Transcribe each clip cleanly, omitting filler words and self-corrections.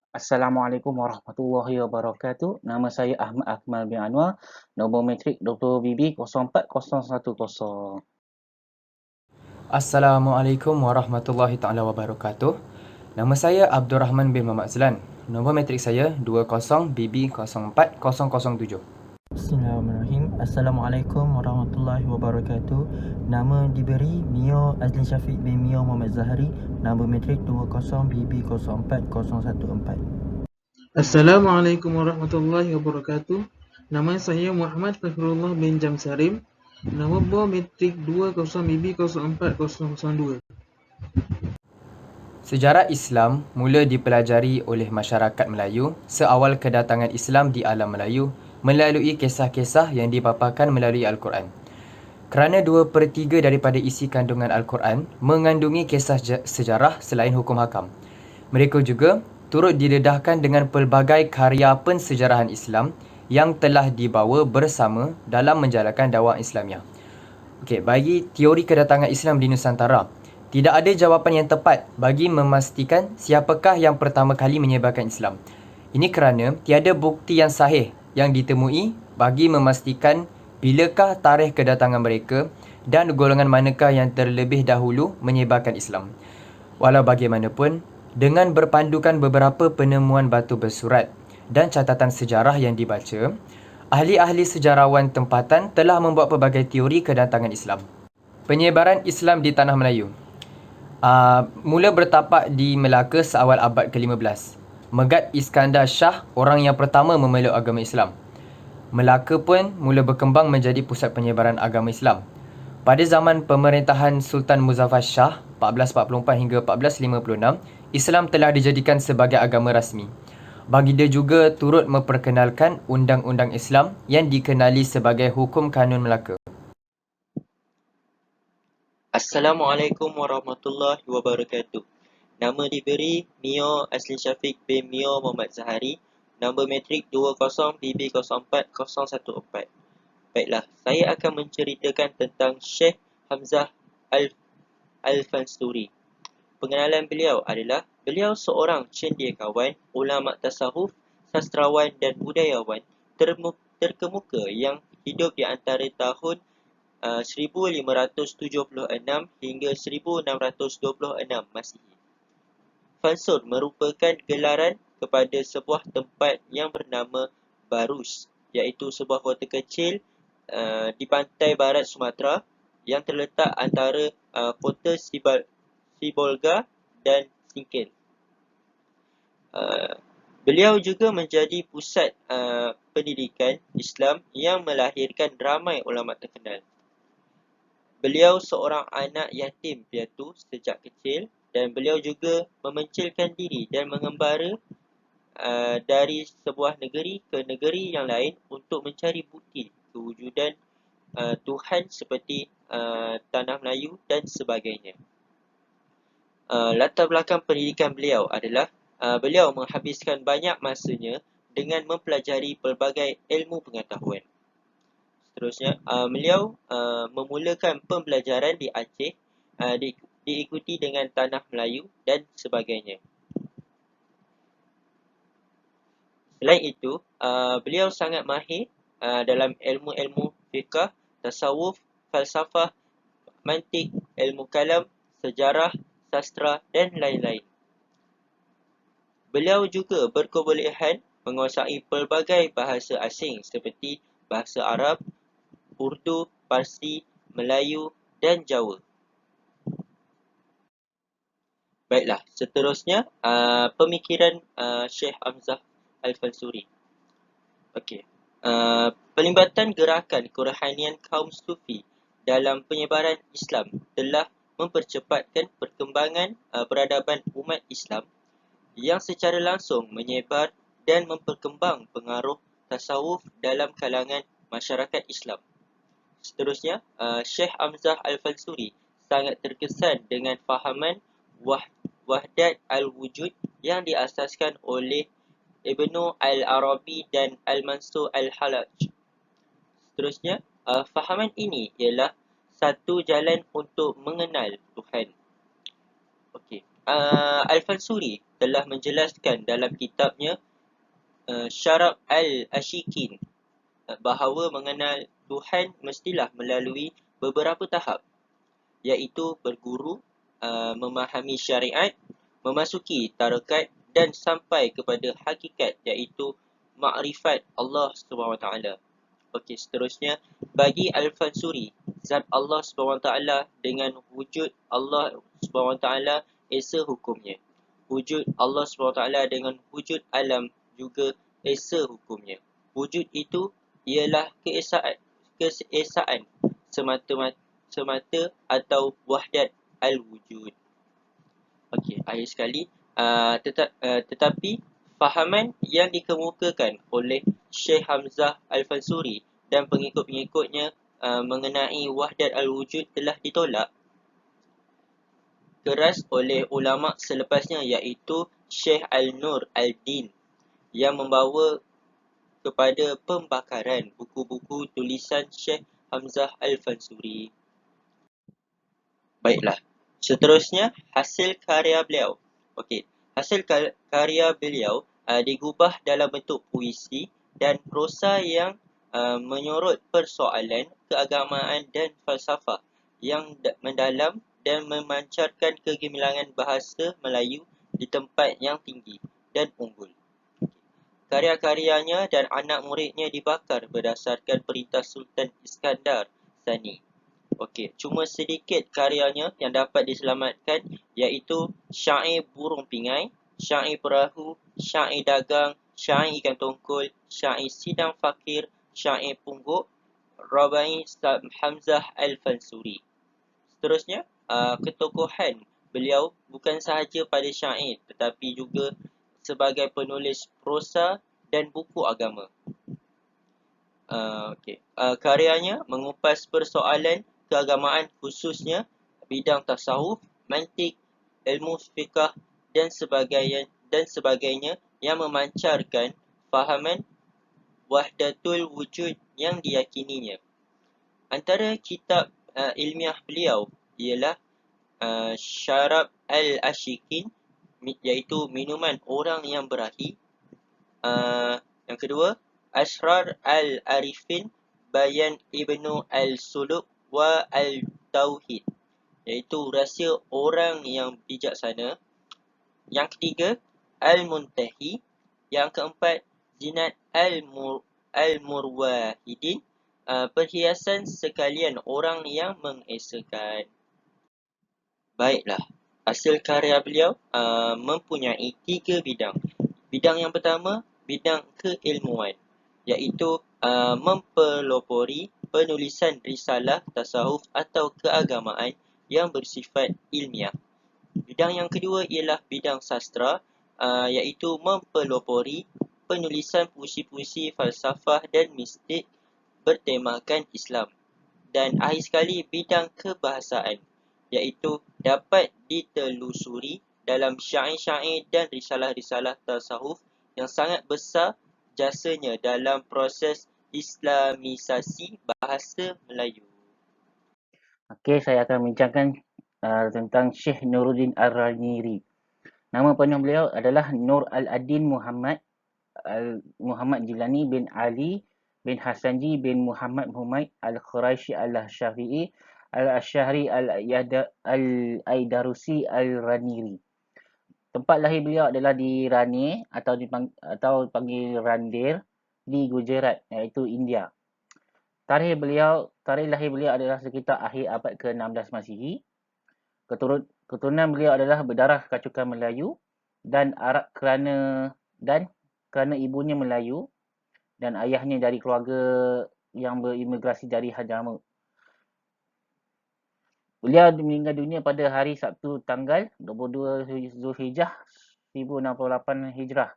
Assalamualaikum warahmatullahi wabarakatuh. Nama saya Ahmad Akmal bin Anwar. Nombor metrik Dr. BB 040110. Assalamualaikum warahmatullahi taala wabarakatuh. Nama saya Abdul Rahman bin Muhammad Zlan. Nombor metrik saya 20BB040007. Bismillahirrahmanirrahim. Assalamualaikum warahmatullahi wabarakatuh. Nama diberi Mio Azlin Syafiq bin Mio Muhammad Zahari. Nombor metrik 20BB040014. Assalamualaikum warahmatullahi wabarakatuh. Nama saya Muhammad Fakhrullah bin Jamsarim. Nombor metrik 20BB040002. Sejarah Islam mula dipelajari oleh masyarakat Melayu seawal kedatangan Islam di alam Melayu melalui kisah-kisah yang dipaparkan melalui Al-Quran. Kerana 2/3 daripada isi kandungan Al-Quran mengandungi kisah sejarah selain hukum hakam. Mereka juga turut didedahkan dengan pelbagai karya pensejarahan Islam yang telah dibawa bersama dalam menjalankan dakwah Islamiah. Okey, bagi teori kedatangan Islam di Nusantara, tidak ada jawapan yang tepat bagi memastikan siapakah yang pertama kali menyebarkan Islam. Ini kerana tiada bukti yang sahih yang ditemui bagi memastikan bilakah tarikh kedatangan mereka dan golongan manakah yang terlebih dahulu menyebarkan Islam. Walau bagaimanapun, dengan berpandukan beberapa penemuan batu bersurat dan catatan sejarah yang dibaca, ahli-ahli sejarawan tempatan telah membuat pelbagai teori kedatangan Islam. Penyebaran Islam di Tanah Melayu mula bertapak di Melaka seawal abad ke-15. Megat Iskandar Shah orang yang pertama memeluk agama Islam. Melaka pun mula berkembang menjadi pusat penyebaran agama Islam. Pada zaman pemerintahan Sultan Muzaffar Shah 1444 hingga 1456, Islam telah dijadikan sebagai agama rasmi. Baginda juga turut memperkenalkan undang-undang Islam yang dikenali sebagai Hukum Kanun Melaka. Assalamualaikum warahmatullahi wabarakatuh. Nama diberi Mio Azlin Syafiq bin Mio Muhammad Zahari. Nombor metrik 20BB040014. Baiklah, saya akan menceritakan tentang Syekh Hamzah Al-Fansuri. Pengenalan beliau adalah beliau seorang cendekiawan, ulama tasawuf, sastrawan dan budayawan terkemuka yang hidup di antara tahun 1576 hingga 1626 Masihi. Fansur merupakan gelaran kepada sebuah tempat yang bernama Barus, iaitu sebuah kota kecil di pantai barat Sumatera yang terletak antara kota Sibolga dan Singkil. Beliau juga menjadi pusat pendidikan Islam yang melahirkan ramai ulama terkenal. Beliau seorang anak yatim piatu sejak kecil dan beliau juga memencilkan diri dan mengembara dari sebuah negeri ke negeri yang lain untuk mencari bukti kewujudan Tuhan seperti Tanah Melayu dan sebagainya. Latar belakang pendidikan beliau adalah beliau menghabiskan banyak masanya dengan mempelajari pelbagai ilmu pengetahuan. Seterusnya, beliau memulakan pembelajaran di Aceh, diikuti dengan Tanah Melayu dan sebagainya. Selain itu, beliau sangat mahir dalam ilmu-ilmu fiqh, tasawuf, falsafah, mantik, ilmu kalam, sejarah, sastra dan lain-lain. Beliau juga berkebolehan menguasai pelbagai bahasa asing seperti bahasa Arab, Urdu, Parsi, Melayu dan Jawa. Baiklah, seterusnya pemikiran Syekh Hamzah Al-Fansuri. Okey. Pelibatan gerakan kerohanian kaum Sufi dalam penyebaran Islam telah mempercepatkan perkembangan peradaban umat Islam yang secara langsung menyebar dan memperkembang pengaruh tasawuf dalam kalangan masyarakat Islam. Seterusnya, Syekh Hamzah Al-Fansuri sangat terkesan dengan fahaman wahdat al-wujud yang diasaskan oleh Ibnu Al-Arabi dan Al-Mansur Al-Hallaj. Seterusnya, fahaman ini ialah satu jalan untuk mengenal Tuhan. Okey. Al-Fansuri telah menjelaskan dalam kitabnya Syarab al-Ashikin bahawa mengenal Tuhan mestilah melalui beberapa tahap, iaitu berguru, memahami syariat, memasuki tarekat dan sampai kepada hakikat, iaitu makrifat Allah SWT. Okey, seterusnya, bagi Al-Fansuri, zat Allah SWT dengan wujud Allah SWT esa hukumnya. Wujud Allah SWT dengan wujud alam juga esa hukumnya. Wujud itu ialah keesaan semata atau wahdat al-wujud. Okey, akhir sekali, tetapi fahaman yang dikemukakan oleh Syekh Hamzah Al-Fansuri dan pengikut-pengikutnya mengenai wahdat al-wujud telah ditolak keras oleh ulama selepasnya, iaitu Syekh Al-Nur Al-Din, yang membawa kepada pembakaran buku-buku tulisan Syekh Hamzah Al-Fansuri. Baiklah, seterusnya hasil karya beliau. Okey, hasil karya beliau digubah dalam bentuk puisi dan prosa yang menyorot persoalan keagamaan dan falsafah yang mendalam dan memancarkan kegemilangan bahasa Melayu di tempat yang tinggi dan unggul. Karya-karyanya dan anak muridnya dibakar berdasarkan perintah Sultan Iskandar Sani. Okey, cuma sedikit karyanya yang dapat diselamatkan, iaitu syair burung pingai, syair perahu, syair dagang, syair ikan tongkol, syair sidang fakir, syair pungguk, Rabai Hamzah Al-Fansuri. Seterusnya, ketokohan beliau bukan sahaja pada syair tetapi juga sebagai penulis prosa dan buku agama. Karyanya mengupas persoalan keagamaan, khususnya bidang tasawuf, mantik, ilmu fiqh dan sebagainya yang memancarkan fahaman wahdatul wujud yang diyakininya. Antara kitab ilmiah beliau ialah Syarab al-Ashikin, iaitu minuman orang yang berahi. Yang kedua, Asrar al-Arifin, Bayan Ibnu al-Suluk wa al-Tauhid, iaitu rahsia orang yang bijaksana. Yang ketiga, Al-Muntahi. Yang keempat, Zinat al-Murwahidin, perhiasan sekalian orang yang mengesakan. Baiklah, hasil karya beliau mempunyai 3 bidang. Bidang yang pertama, bidang keilmuan, iaitu mempelopori penulisan risalah tasawuf atau keagamaan yang bersifat ilmiah. Bidang yang kedua ialah bidang sastra, iaitu mempelopori penulisan puisi-puisi falsafah dan mistik bertemakan Islam. Dan akhir sekali, bidang kebahasaan, iaitu dapat ditelusuri dalam syair-syair dan risalah-risalah tasawuf yang sangat besar jasanya dalam proses Islamisasi bahasa Melayu. Okey, saya akan bincangkan tentang Syekh Nuruddin Ar-Raniri. Nama penuh beliau adalah Nur Al-Adin Muhammad Jilani bin Ali bin Hasanji bin Muhammad Humaid Al-Quraisy Al-Syafi'i Al-Asy'ari Al-Aidarusi Al-Raniri. Tempat lahir beliau adalah di Ranir atau dipanggil Randir di Gujarat, iaitu India. Tarikh lahir beliau adalah sekitar akhir abad ke-16 Masihi. Keturunan beliau adalah berdarah kacukan Melayu dan Arab kerana ibunya Melayu dan ayahnya dari keluarga yang berimigrasi dari Hadramaut. Beliau meninggal dunia pada hari Sabtu tanggal 22 Zulhijjah 1068 Hijrah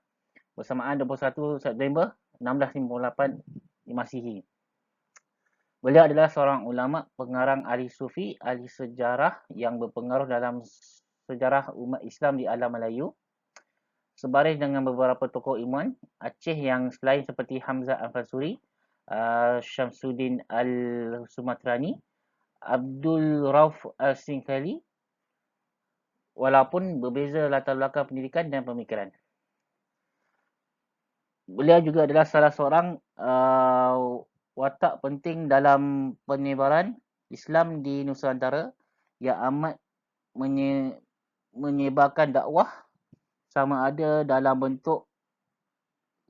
bersamaan 21 September 1658 Masihi. Beliau adalah seorang ulama, pengarang, ahli sufi, ahli sejarah yang berpengaruh dalam sejarah umat Islam di alam Melayu. Sebaris dengan beberapa tokoh iman Aceh yang selain seperti Hamzah Al-Fansuri, Syamsuddin Al-Sumatrani, Abdul Rauf Al-Sinkali, walaupun berbeza latar belakang pendidikan dan pemikiran. Beliau juga adalah salah seorang watak penting dalam penyebaran Islam di Nusantara yang amat menyebarkan dakwah sama ada dalam bentuk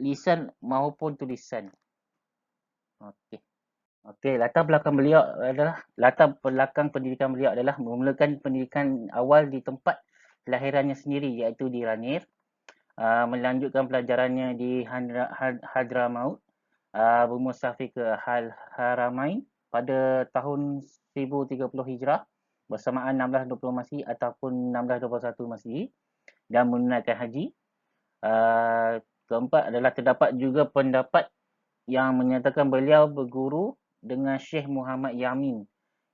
lisan maupun tulisan. Okey, latar belakang pendidikan beliau adalah memulakan pendidikan awal di tempat kelahirannya sendiri iaitu di Ranir, melanjutkan pelajarannya di Hadramaut, bermusafir ke Haramain pada tahun 1030 Hijrah bersamaan 1620 Masihi ataupun 1621 Masihi dan menunaikan haji. Keempat adalah terdapat juga pendapat yang menyatakan beliau berguru dengan Syekh Muhammad Yamin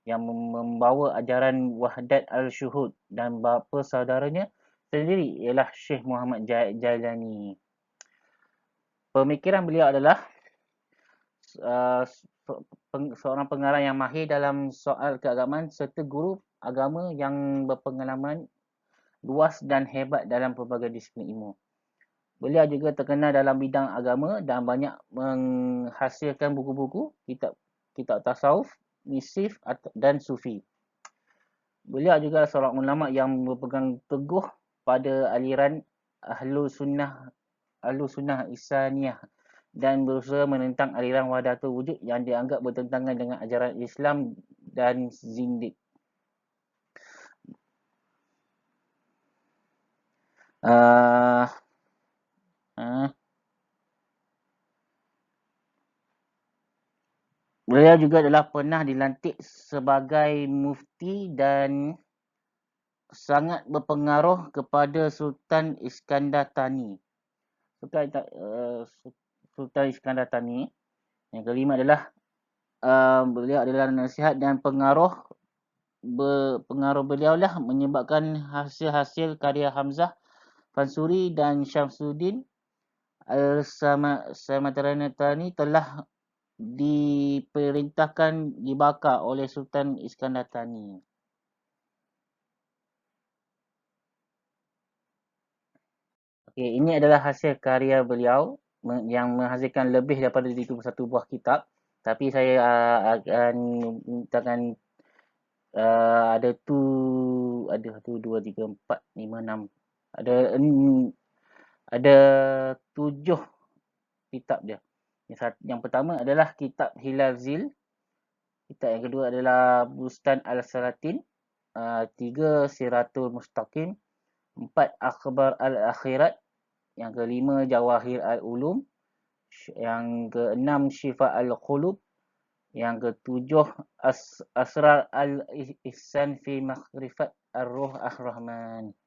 yang membawa ajaran Wahdat al-Syuhud dan bapa saudaranya sendiri ialah Syekh Muhammad Jailani. Pemikiran beliau adalah seorang pengarang yang mahir dalam soal keagamaan serta guru agama yang berpengalaman luas dan hebat dalam pelbagai disiplin ilmu. Beliau juga terkenal dalam bidang agama dan banyak menghasilkan buku-buku, kitab tasawuf, misif dan sufi. Beliau juga seorang ulama yang berpegang teguh pada aliran Ahlu Sunnah Ihsaniyah dan berusaha menentang aliran Wahdatul Wujud yang dianggap bertentangan dengan ajaran Islam dan zindik. Beliau juga adalah pernah dilantik sebagai mufti dan sangat berpengaruh kepada Sultan Iskandar Thani. Sultan Iskandar Thani. Yang kelima adalah beliau adalah nasihat dan pengaruh beliau lah menyebabkan hasil-hasil karya Hamzah Fansuri dan Syamsuddin Al-Samatarani telah diperintahkan dibakar oleh Sultan Iskandar Thani. Okey, ini adalah hasil karya beliau yang menghasilkan lebih daripada 21 buah kitab. Tapi saya akan mintakan ada 1, 2, 3, 4, 5, 6. Ada 7 kitab dia. Yang pertama adalah kitab Hilal Zil. Kitab yang kedua adalah Bustan Al-Salatin. 3 Siratul Mustaqim. 4 Akhbar Al-Akhirat. Yang kelima Jawahir Al-Ulum. Yang keenam Syifa Al-Qulub. Yang ketujuh Asrar Al-Ihsan fi Makhrifat Ar-Ruh Ar-Rahman.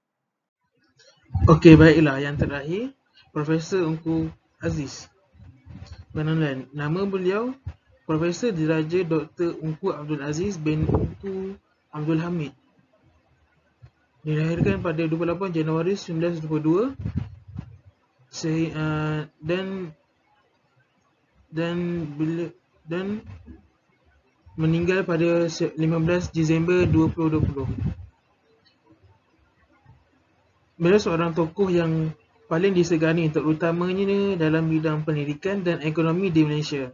Okey, baiklah. Yang terakhir, Profesor Ungku Aziz. Pengenalan. Nama beliau Profesor Diraja Dr. Ungku Abdul Aziz bin Ungku Abdul Hamid. Dilahirkan pada 28 Januari 1922 dan meninggal pada 15 Disember 2020. Beliau seorang tokoh yang paling disegani terutamanya dalam bidang pendidikan dan ekonomi di Malaysia.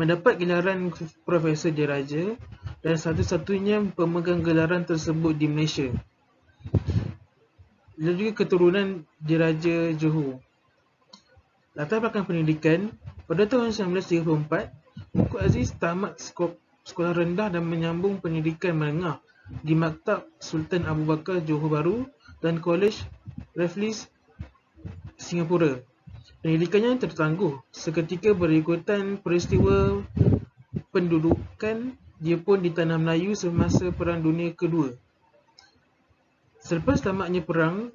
Mendapat gelaran Profesor Diraja dan satu-satunya pemegang gelaran tersebut di Malaysia. Beliau juga keturunan Diraja Johor. Latar belakang pendidikan, pada tahun 1934, Ungku Aziz tamat sekolah rendah dan menyambung pendidikan menengah di Maktab Sultan Abu Bakar Johor Bahru dan Kolej Raffles Singapura. Pendidikannya tertangguh seketika berikutan peristiwa pendudukan Jepun di Tanah Melayu semasa Perang Dunia Kedua. Selepas tamatnya perang,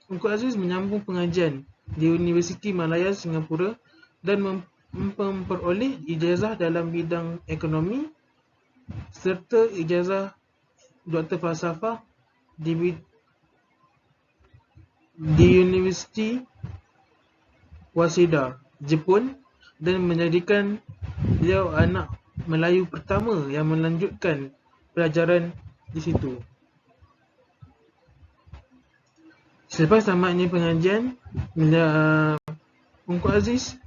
Ungku Aziz menyambung pengajian di Universiti Malaya Singapura dan memperoleh ijazah dalam bidang ekonomi serta ijazah Doktor Falsafah di Universiti Waseda, Jepun, dan menjadikan beliau anak Melayu pertama yang melanjutkan pelajaran di situ. Selepas tamatnya pengajian, Tunku Aziz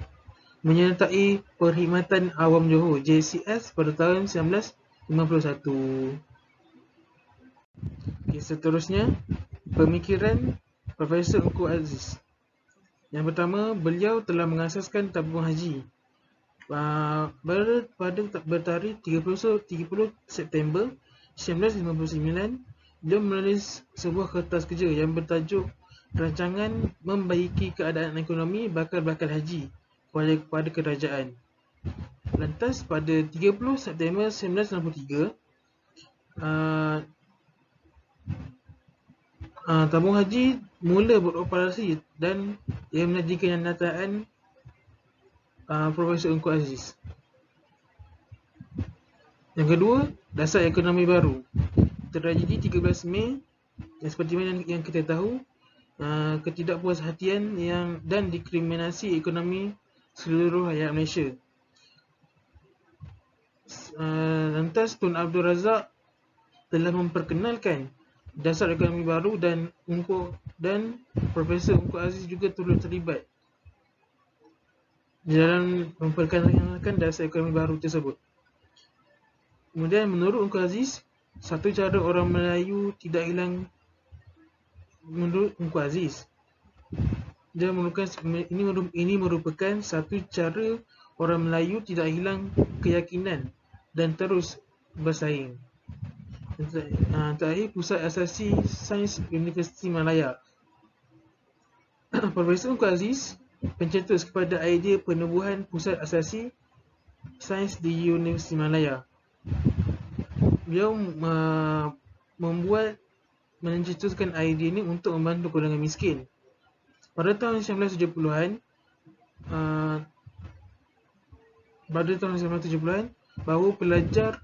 menyertai Perkhidmatan Awam Johor JCS pada tahun 1951. Seterusnya, pemikiran Profesor Tunku Aziz. Yang pertama, beliau telah mengasaskan tabung haji pada bertarikh 30 September 1959. Beliau menulis sebuah kertas kerja yang bertajuk Rancangan Membaiki Keadaan Ekonomi Bakal-Bakal Haji kepada Kerajaan. Lantas pada 30 September 1963, tabung haji mula beroperasi dan ia menjadi kenyataan Profesor Tunku Aziz. Yang kedua, dasar ekonomi baru. Tragedi 13 Mei seperti mana yang kita tahu, ketidakpuashatian dan diskriminasi ekonomi seluruh rakyat Malaysia. Lantas Tun Abdul Razak telah memperkenalkan dasar ekonomi baru dan Profesor Tunku Aziz juga turut terlibat di dalam memperkenalkan dasar ekonomi baru tersebut. Kemudian menurut Tunku Aziz, satu cara orang Melayu tidak hilang. Menurut Tunku Aziz, ini merupakan satu cara orang Melayu tidak hilang keyakinan dan terus bersaing. Terakhir, Pusat Asasi Sains Universiti Malaya. Profesor Tunku Aziz pencetus kepada idea penubuhan Pusat Asasi Sains di Universiti Malaya. Beliau mencetuskan idea ini untuk membantu golongan miskin. Pada tahun 1970-an, bahawa pelajar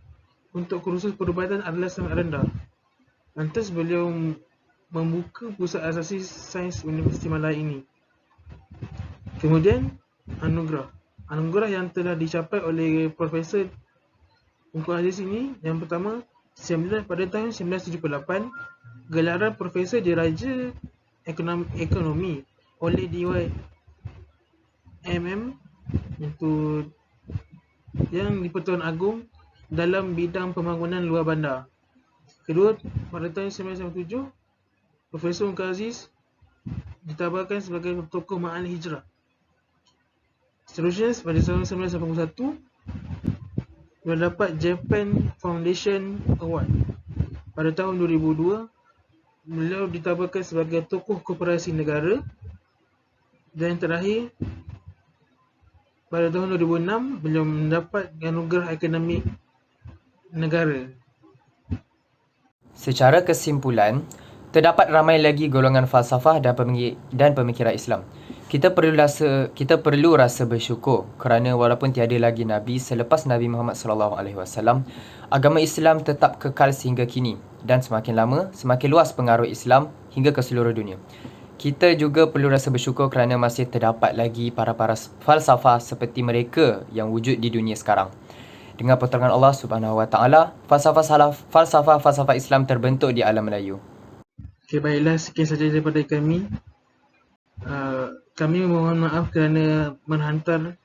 untuk kursus perubatan adalah sangat rendah. Lantas beliau membuka Pusat Asasi Sains Universiti Malaya ini. Kemudian anugerah yang telah dicapai oleh Profesor Tunku Aziz ini, yang pertama, pada tahun 1978, gelaran Profesor Diraja Ekonomi oleh DYMM yang di-Pertuan Agong dalam bidang pembangunan luar bandar. Kedua, pada tahun 1997, Profesor Tunku Aziz ditabarkan sebagai tokoh Ma'al Hijrah. Seterusnya, pada tahun 1981, beliau dapat Japan Foundation Award. Pada tahun 2002, beliau ditabarkan sebagai tokoh koperasi negara. Dan yang terakhir, pada tahun 2006, beliau mendapat anugerah akademik negara. Secara kesimpulan, terdapat ramai lagi golongan falsafah dan pemikiran Islam. Kita perlu rasa bersyukur kerana walaupun tiada lagi Nabi selepas Nabi Muhammad SAW, agama Islam tetap kekal sehingga kini dan semakin lama, semakin luas pengaruh Islam hingga ke seluruh dunia. Kita juga perlu rasa bersyukur kerana masih terdapat lagi para falsafah seperti mereka yang wujud di dunia sekarang. Dengan pertolongan Allah Subhanahu Wa Taala, falsafah Islam terbentuk di alam Melayu. Okay, baiklah, sekian saja daripada kami. Kami mohon maaf kerana menghantar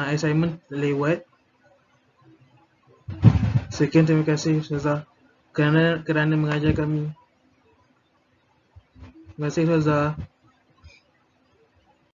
assignment lewat. Sekian, terima kasih Ustazah kerana mengajar kami. Terima kasih Ustazah.